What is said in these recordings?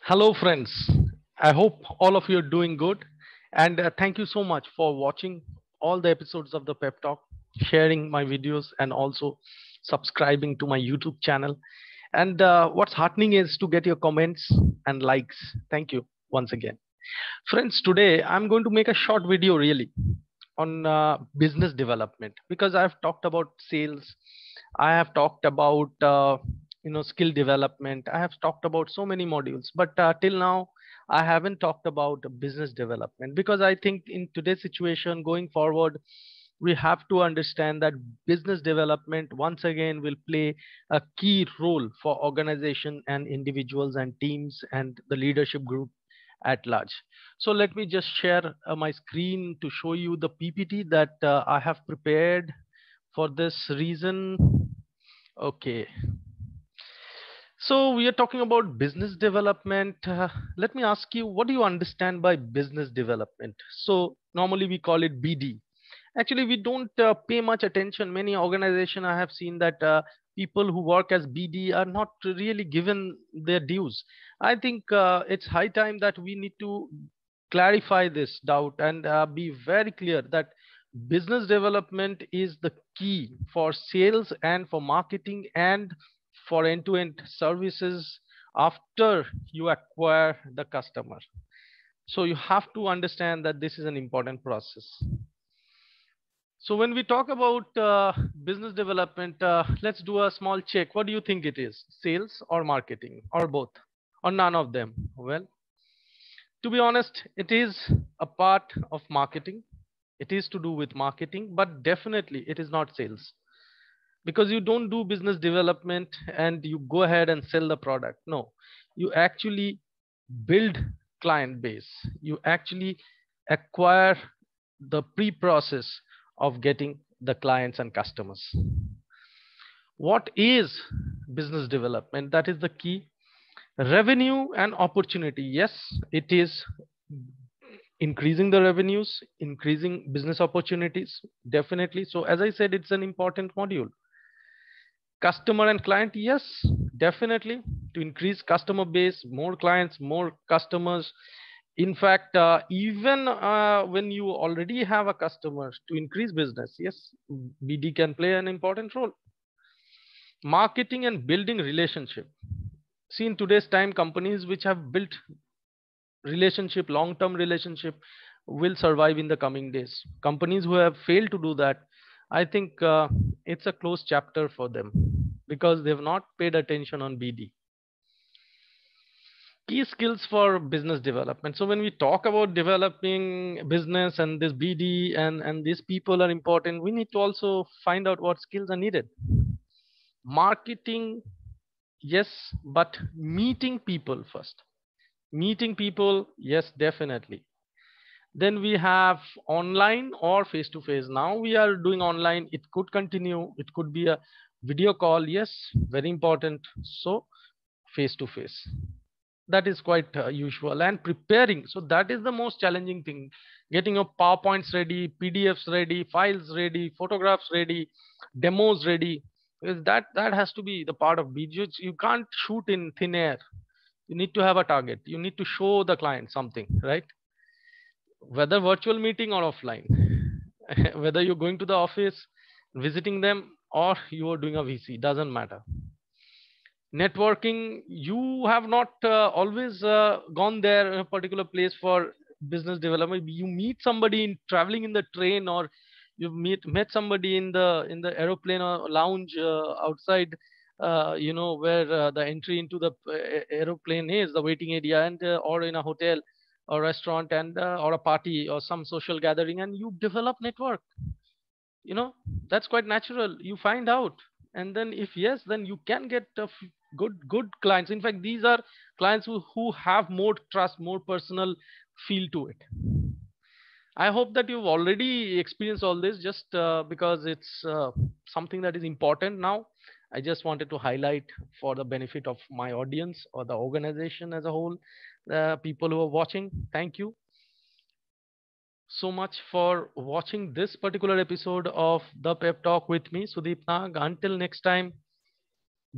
Hello, friends. I hope all of you are doing good. And thank you so much for watching all the episodes of the Pep Talk, sharing my videos, and also subscribing to my YouTube channel. And what's heartening is to get your comments and likes. Thank you once again. Friends, today I'm going to make a short video really on business development because I've talked about sales. I have talked about skill development. I have talked about so many modules, but till now I haven't talked about business development because I think in today's situation going forward we have to understand that business development once again will play a key role for organization and individuals and teams and the leadership group at large. So let me just share my screen to show you the PPT that I have prepared for this reason. Okay. So we are talking about business development. Let me ask you, what do you understand by business development? So normally we call it BD. Actually, we don't pay much attention. Many organizations I have seen that people who work as BD are not really given their dues. I think it's high time that we need to clarify this doubt and be very clear that business development is the key for sales and for marketing and for end-to-end services after you acquire the customer. So you have to understand that this is an important process. So when we talk about business development, let's do a small check. What do you think it is? Sales or marketing or both or none of them? Well, to be honest, it is a part of marketing. It is to do with marketing, but definitely it is not sales because you don't do business development and you go ahead and sell the product. No, you actually build client base. You actually acquire the pre-process of getting the clients and customers. What is business development? That is the key. Revenue and opportunity. Yes, it is increasing the revenues, increasing business opportunities, definitely. So as I said, it's an important module. Customer and client, yes, definitely, to increase customer base, more clients, more customers. In fact, even when you already have a customer, to increase business, yes, BD can play an important role. Marketing and building relationship. See, in today's time, companies which have built relationship, long term relationship, will survive in the coming days. Companies who have failed to do that, I think it's a closed chapter for them because they've not paid attention on BD. Key skills for business development. So when we talk about developing business and this BD and these people are important, we need to also find out what skills are needed. Marketing, yes, but meeting people first. Meeting people, yes, definitely. Then we have online or face to face. Now we are doing online. It could continue. It could be a video call. Yes, very important. So face to face. That is quite usual. And preparing. So that is the most challenging thing. Getting your PowerPoints ready, PDFs ready, files ready, photographs ready, demos ready. Because that has to be the part of video. You can't shoot in thin air. You need to have a target. You need to show the client something, right? Whether virtual meeting or offline, whether you're going to the office, visiting them, or you are doing a VC, doesn't matter. Networking, you have not always gone there in a particular place for business development. You meet somebody in traveling in the train, or you met somebody in the aeroplane or lounge outside, where the entry into the aeroplane is, the waiting area, and or in a hotel or restaurant, and or a party or some social gathering, and you develop network. you know that's quite natural. You find out, and then if yes, then you can get good clients. In fact, these are clients who have more trust, more personal feel to it. I hope that you've already experienced all this, just because it's something that is important now. I just wanted to highlight for the benefit of my audience or the organization as a whole, the people who are watching. Thank you so much for watching this particular episode of the Pep Talk with me, Sudeep Nag. Until next time,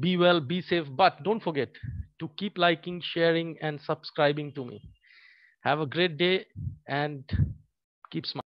be well, be safe, but don't forget to keep liking, sharing, and subscribing to me. Have a great day and keep smiling.